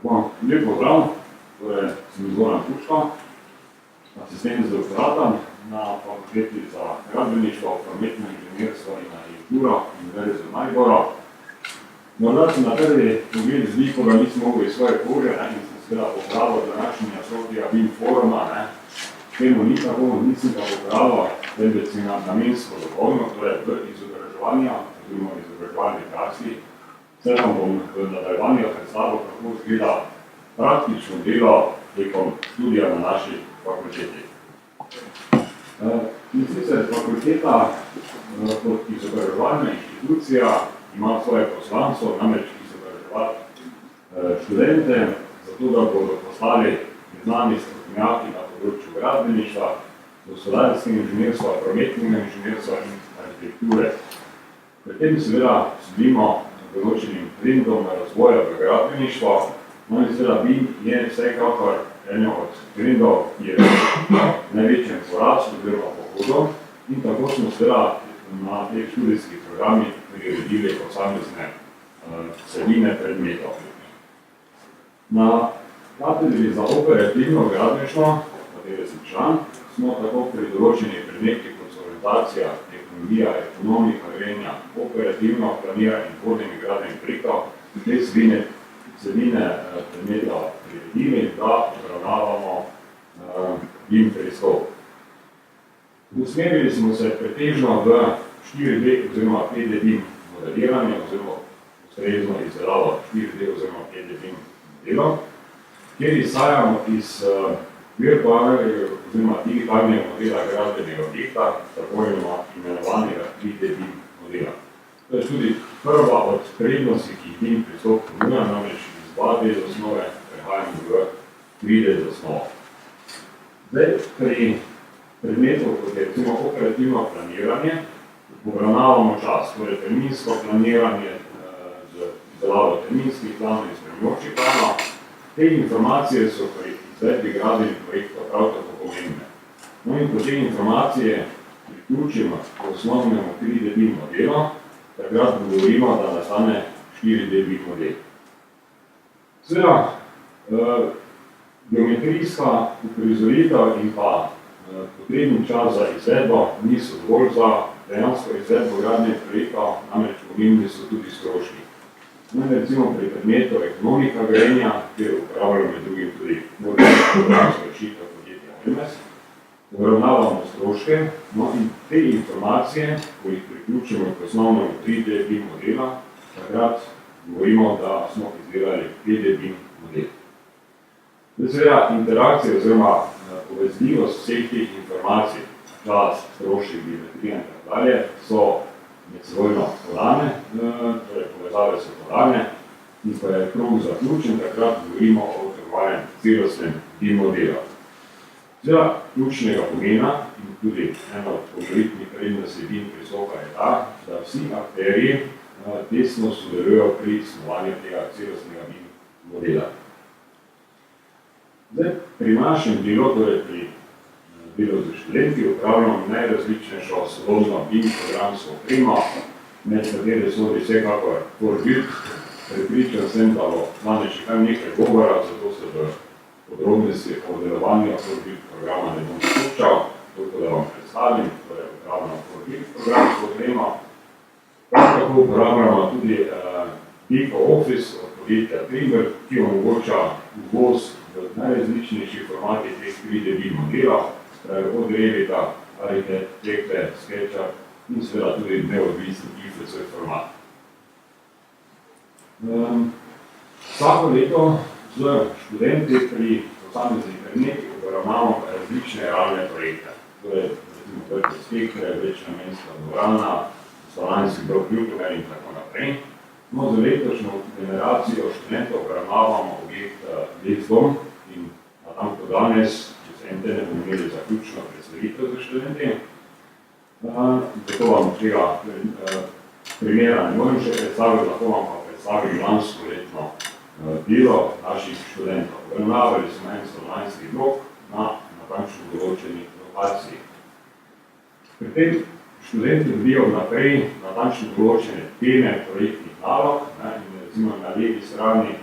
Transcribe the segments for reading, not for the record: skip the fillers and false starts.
Lep pozdrav, torej sem Zoran Puško, asistent z doktoratom na Fakulteti za gradbeništvo, prometno inženirstvo in arhitekturo Univerze v Mariboru. Morda se na prvi pogled zdi, ko ga nisem mogel iz svoje kože in sem seveda popravil današnjega Sofija BIM foruma. Temu ni tako, nisem ga popravil, temveč si namensko dopolnil, torej v izobraževanja oziroma izobraževalni praksi. Zdaj vam bom v nadaljevanju predstavil, kako izgleda praktično delo tekom študija na naši fakulteti. In sicer fakulteta kot izobraževalna inštitucija ima svoje poslanstvo, namreč izobraževati študente, zato da bodo postali znani strokovnjaki na področju gradbeništva, gospodarskega inženirstva, prometnega inženirstva in arhitekture. Pri tem seveda sledimo določenim trendom razvoja v gradbeništvu. No in seveda BIM je vsekakor eno od trendov, ki je v največjem porastu oziroma pohodu, in tako smo seveda na teh študijskih programih priredili posamezne vsebine predmetov. Na katedri za operativno gradbeništvo, katere sem član, smo tako pri določenih predmetih kot so orientacija, tehnologija, ekonomika grajenja, operativno planiranje in vodenje gradbenih projektov, te vsebine predmetov priredili, da obravnavamo BIM pristop. Usmerili smo se pretežno v 4D oziroma 5D BIM modeliranje oziroma ustrezno izdelavo 4D oziroma 5D BIM modelov, kjer izhajamo iz virtualnega oziroma digitalnega modela gradbenega objekta, tako imenovanega 3D BIM modela. To je tudi prva od prednosti, ki jih BIM pristop ponuja, namreč iz 2D zasnove prehajamo v 3D zasnovo. Zdaj, pri predmetov, kot je recimo operativno planiranje, obravnavamo čas, torej terminsko planiranje z izdelavo terminskih planov in spremljajočih planov. Te informacije so pri izvedbi gradbenih projektov prav tako pomembne. No in ko te informacije priključimo k osnovnemu 3D BIM modelu, takrat govorimo, da nastane 4D BIM model. Seveda, geometrijska uprizoritev in pa potrebni čas za izvedbo niso dovolj za dejansko izvedbo gradbenih projektov, namreč pomembni so tudi stroški. No, recimo pri predmetu ekonomika grajenja, kjer uporabljamo med drugim tudi programsko rešitev podjetja Hermes, obravnavamo stroške, no in te informacije, ko jih priključimo k osnovnemu 3D BIM modela, takrat govorimo, da smo izdelali 5D BIM model. Seveda, interakcija oziroma povezljivost vseh teh informacij, čas, strošek, geometrija in tako dalje, so medsebojno podane, torej povezave so podane, in ko je krog zaključen, takrat govorimo o tako celostnem BIM modelu. Seveda, ključnega pomena in tudi ena od poglavitnih prednosti BIM pristopa je ta, da vsi akterji tesno sodelujejo pri snovanju tega celostnega BIM modela. Zdaj, pri našem delu, torej pri delu z študenti, upravljamo najrazličnejšo sodobno BIM programsko opremo, med katere sodi vsekakor ForBuild. Prepričan sem, da bo danes še kar nekaj govora, zato se v podrobnosti o delovanju ForBuild programa ne bom spuščal, toliko da vam predstavim, torej upravljamo ForBuild programsko opremo. Prav tako uporabljamo tudi Pico Office od podjetja Trimber, ki omogoča uvoz v najrazličnejših formatih teh 3D BIM modelov, od Revita, Arhitekte, SketchUp in seveda tudi neodvisni IFC format. Vsako leto z študenti pri posameznih predmetih obravnavamo različne realne projekte. Torej, recimo projekte Spektre, večnamenska dvorana, Slovenski blok Ljutomer in tako naprej. No, za letošnjo generacijo študentov obravnavamo objekt Lesdom in natanko danes, čez en teden bomo imeli zaključno predstavitev za študenti. Zato vam tega primera ne morem še predstaviti, lahko vam pa predstavim lanskoletno delo naših študentov. Obravnavali smo en stanovanjski blok na natančno določeni lokaciji. Pri tem študenti dobijo vnaprej natančno določene teme projektnih nalog, in recimo na levi strani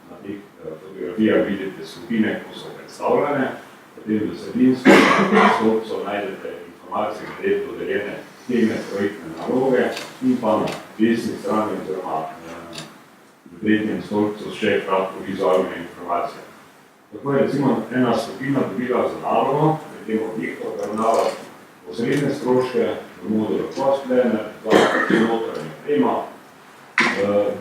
na teh fotografijah vidite skupine, ko so predstavljene, potem v sredinsko stolpcu najdete informacije glede dodeljene teme projektne naloge in pa na desni strani oziroma v tretjem stolpcu še kratko vizualne informacije. Tako je recimo ena skupina dobila za nalogo pri tem objektu obravnavati osrednje stroške v modulu Cost Planner za notranje opremo.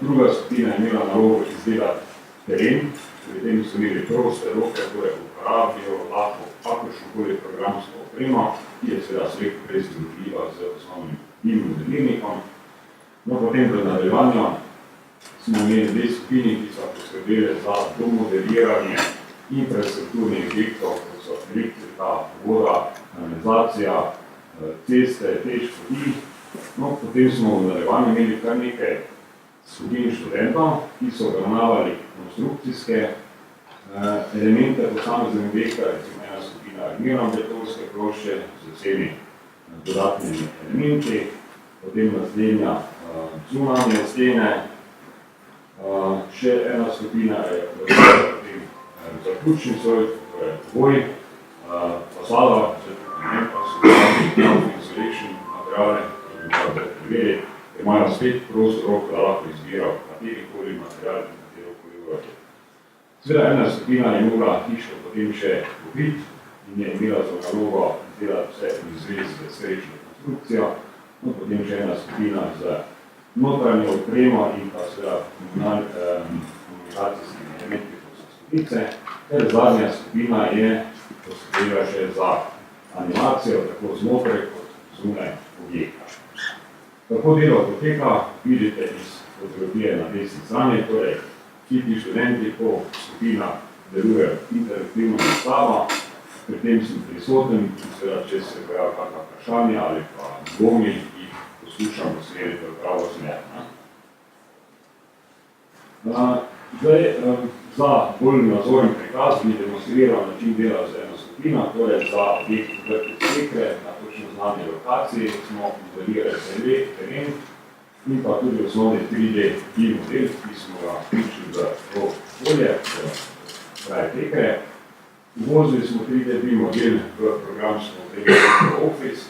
Druga skupina je imela nalogo izdelati teren, pri tem so imeli proste roke, torej uporabijo lahko kakršnokoli programsko opremo, ki je seveda slejko prej združljiva z osnovnim BIM modelirnikom. No, potem v nadaljevanju smo imeli dve skupini, ki so poskrbeli za domodeliranje infrastrukturnih objektov, kot so elektrika, voda, kanalizacija, ceste, peš poti. No, potem smo v nadaljevanju imeli kar nekaj skupin študentov, ki so obravnavali konstrukcijske elemente posameznega objekta, recimo ena skupina armirano-betonske plošče z vsemi dodatnimi elementi, potem naslednja zunanje stene, še ena skupina je potem zaključni sloj, to je boj, fasada, pa so insulation materiale, ker imajo spet prost rok, da lahko izbirajo katerikoli material in katerokoli urodje. Seveda ena skupina je mogla hišo potem še kupiti in je imela za nalogo izdelati vse v zvezi s strečno konstrukcijo, no potem še ena skupina z notranjo opremo in pa seveda komunikacijskimi elementi, kot so stopnice, ter zadnja skupina je poskrbela še za animacijo, tako znotraj kot zunaj objekta. Kako delo poteka, vidite iz fotografije na desni strani, torej vsi ti študenti po skupinah delujejo interaktivno nastavo, pri tem sem prisoten in seveda, če se pojavi kakšna vprašanja ali pa dvomi, jih poskušam usmeriti v pravo smer. Zdaj, za bolj nazoren prikaz bi demonstriral način dela z eno skupino, torej za objekt vrtec sekre, na točno znani lokaciji smo modelirali teren in pa tudi osnovni 3D BIM model, ki smo ga vključili v to polje, pravi tekre. Uvozili smo 3D BIM model v programsko opremo Office,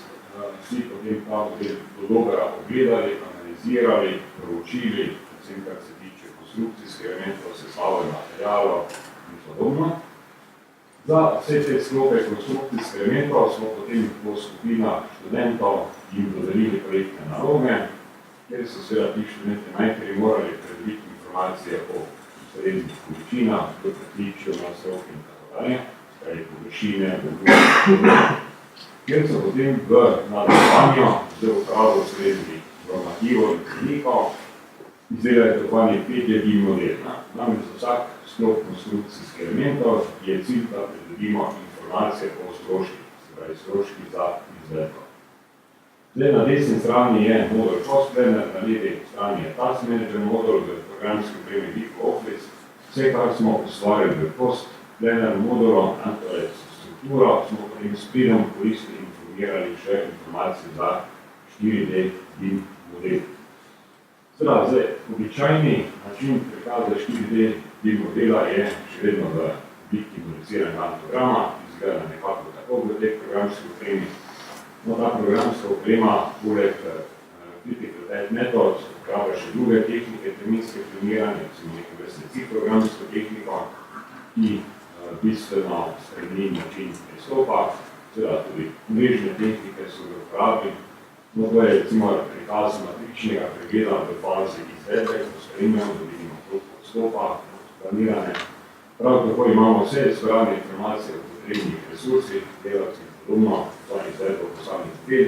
vsi potem ta model do dobra ogledali, analizirali, proučili, predvsem kar se tiče konstrukcijskih elementov, sestave materialov in podobno. Za vse te sklope konstrukcijskih elementov smo potem po skupinah študentov jim dodelili projektne naloge, kjer so seveda ti študenti najprej morali pridobiti informacije o srednjih količinah, v pritličju, na strok in tako dalje, torej površine, volume, kjer so potem v nadaljevanju z uporabo srednjih normativov in cenikov izdelali tako zvani 5D BIM model. Namreč za vsak sklop konstrukcijskih elementov je cilj, da pridobimo informacije o stroških, se pravi stroški za izvedbo. Zdaj, na desni strani je modul Cost Planner, na levi strani je Task Manager modul v programski opremi Office. Vse, kar smo ustvarili v Cost Planner modulu, torej strukturo, smo potem s pridom koristili in formirali še informacije za 4D BIM model. Zdaj, običajni način prikaza 4D BIM modela je še vedno v obliki modificiranega programa, izgleda nekako tako v tej programski opremi. No, ta programska oprema, poleg Critical Type Methods, uporablja še druge tehnike terminske planiranja, recimo nekaj vrste programsko tehniko, ki bistveno spremeni način pristopa, seveda tudi mrežne tehnike so v uporabi. No, to je recimo prikaz matričnega pregleda v fazi izvedbe, ko spremljamo, da vidimo koliko odstopa planirane. Prav tako imamo vse zbrane informacije o potrebnih resursih, delavcih, podobno, za izvedbo posameznih del,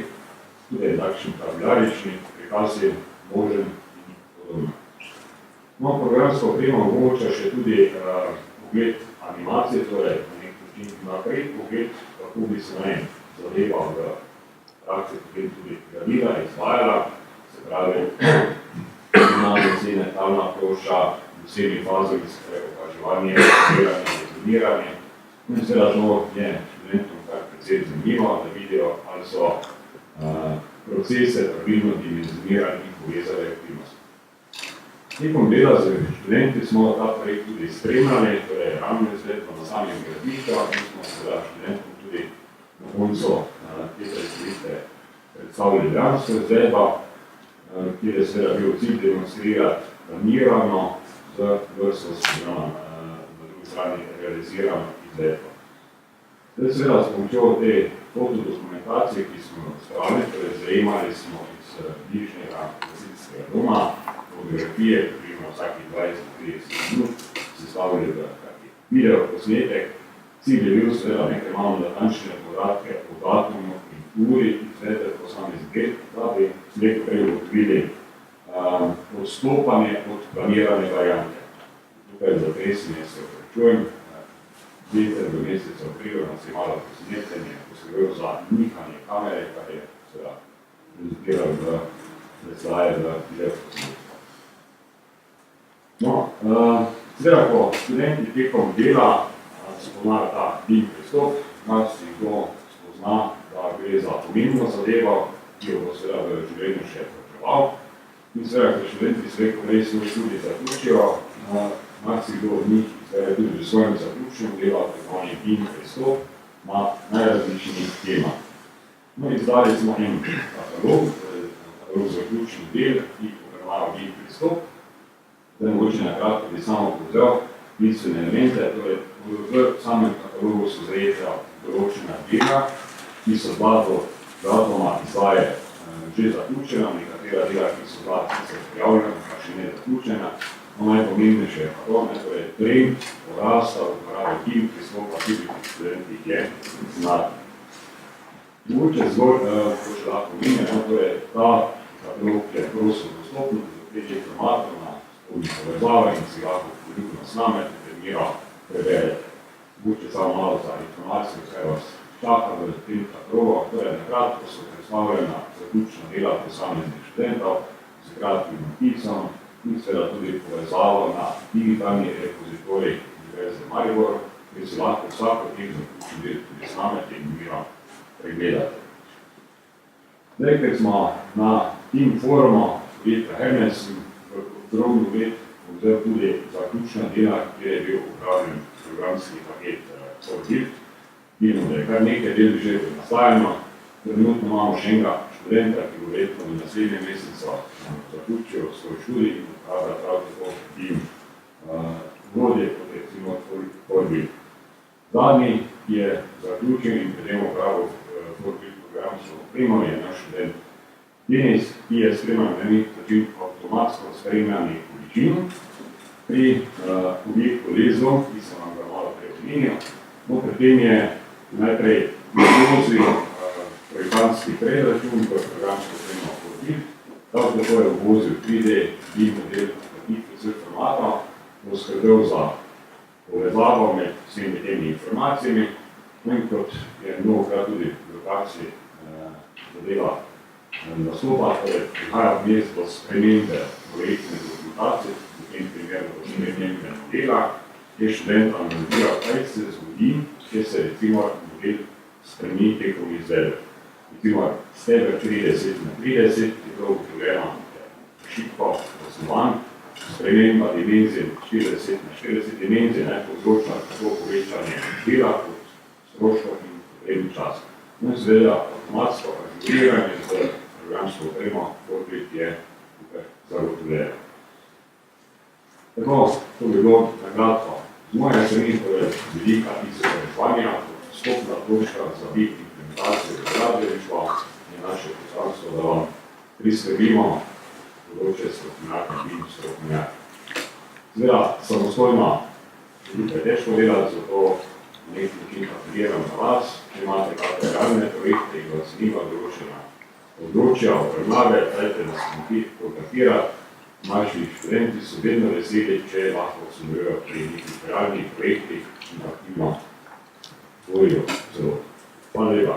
tudi takšen tabularični prikaz je možen in podobno. No, programsko opremo omogoča še tudi pogled animacije, torej na nek način naprej pogled, kako bi se zadeva v praksi potem tudi gradila, izvajala, se pravi, finalne cene, talna plošča, vsemi fazami, se pravi, opaževanje, izdelanje, izoliranje. In seveda to je študentom kar precej zanimivo, da vidijo, ali so procese pravilno dimenzionirani in povezali aktivnosti. Tekom dela z študenti smo ta projekt tudi spremljali, torej ravno izvedbo na samem gradišču, in smo seveda študentom tudi na koncu te predstavitve predstavili dejansko izvedbo, kjer je seveda bil cilj demonstrirati planirano z versus na drugi strani realizirano izvedbo. Zdaj seveda s pomočjo te fotodokumentacije, ki smo jo spravili, torej zajemali smo iz bližnjega gasilskega doma, fotografije, približno vsakih 20-30 minut, sestavili v taki video posnetek. Cilj je bil seveda nekaj malo natančne podatke o datumu in uri izvedbe posameznih del, da bi nekaj prej ugotovili odstopanje od planirane variante. Tukaj za tresnje se oprečujem, veter v mesecu aprilu nas je malo posnetenje, poskrbel za nihanje kamere, kar je seveda rezultiralo v predstaje v video posnetek. No, seveda, ko študenti tekom dela spoznajo ta BIM pristop, marsikdo spozna, da gre za pomembno zadevo, ki jo bo seveda v življenju še potreboval. In seveda, ko študenti sve prej svoj študij zaključijo, marsikdo od njih izvede tudi v svojem zaključnem delu, tako BIM pristop na najrazličnih temah. No, izdali smo en katalog zaključnih del, ki obravnava BIM pristop. Zdaj, mogoče na kratko bi samo povzel bistvene elemente, torej v samem katalogu so zajeta določena dela, ki so datuma izdaje že zaključena, nekatera dela, ki so bila sicer prijavljena, pa še ne zaključena. No, najpomembnejše je pa to, torej trend porasta uporabe BIM pristopa tudi pri študentih je znaten. Mogoče zgolj, ko še lahko omenjeno, torej ta katalog je prosto dostopno do 5 formatov na spodnji povezave in si lahko ljubno snamete, termira preberete. Mogoče samo malo za informacijo, kaj vas čaka v tem katalogu. Torej, nakratko so predstavljena zaključna dela posameznih študentov z kratkim opisom in seveda tudi povezavo na digitalni repozitorij Univerze Maribor, kjer si lahko vsako teh zaključnih del tudi snamete in mira pregledate. Zdaj, ker smo na Team forumu Veta Hermes in podrobno let vzel tudi zaključna dela, kjer je bil upravljen programski paket ForBuild. Vidimo, da je kar nekaj del že nastajeno. Trenutno imamo še enega študenta, ki bo verjetno v naslednjem mesecu zaključil svoj študij in upravlja prav tako BIM vodje kot recimo ForBuild. Zadnji, ki je zaključen in predem upravil ForBuild programsko opremo, je naš študent Denis, ki je spremljal na nek način avtomatsko spremljanje količin pri objektu Lezo, ki sem vam ga malo prej omenil. No, pri tem je najprej vozil projektantski predračun v programsko opremo ForBuild, tako je vozil 3D BIM model IFC formatov, poskrbel za povezavo med vsemi temi informacijami, in kot je mnogokrat tudi v praksi zadeva nastopa, torej prihaja vmes do spremembe projektne dokumentacije, v tem primeru do spremembe modela, kjer študent analizira, kaj se zgodi, če se recimo model spremeni tekom izvedbe. Recimo steber 30x30 je prav ugotovljeno šibko osnovan, sprememba dimenzije 40x40 dimenzije povzroča tako povečanje dela kot stroškov in potrebni čas. No, seveda avtomatsko ažuriranje z programsko opremo ForBuild je tukaj zagotovljeno. Tako, to bi bilo nakratko z moje strani, torej velika izobraževanja, stopna točka za BIM implementacijo v gradbeništvu je naše poslanstvo, da vam priskrbimo področje strokovnjaka BIM strokovnjaka. Seveda, samostojno je težko delati, zato na nek način apeliram na vas, če imate kakšne realne projekte in vas zanima določena področja, obravnave, dajte nas kontaktirati. Naši študenti so vedno veseli, če lahko sodelujejo pri nekih realnih projektih in aktivno tvorijo celo. Hvala lepa.